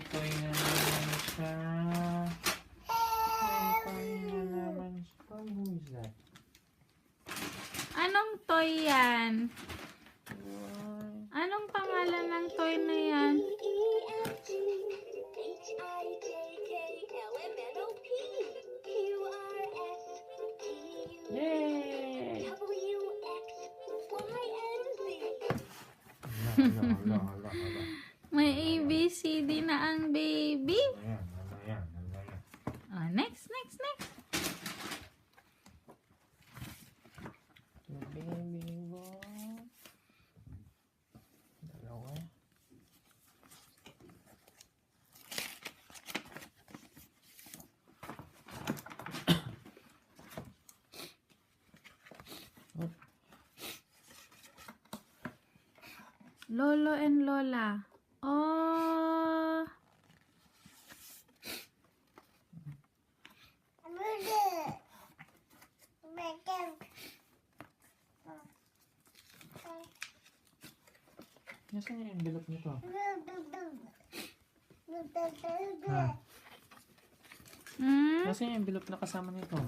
toy na naman siya. May toy na naman siya. Oh, who is that? Anong toy yan? Why? Anong pangalan ng toy na yan? Yay! Hala. May ABCD na ang baby. Ayan. Oh, next. The baby boy. Dalawa. Lolo and Lola. Oh. Nasaan yung envelope nito? Ha? Hmm? Nasaan yung envelope na kasama nito?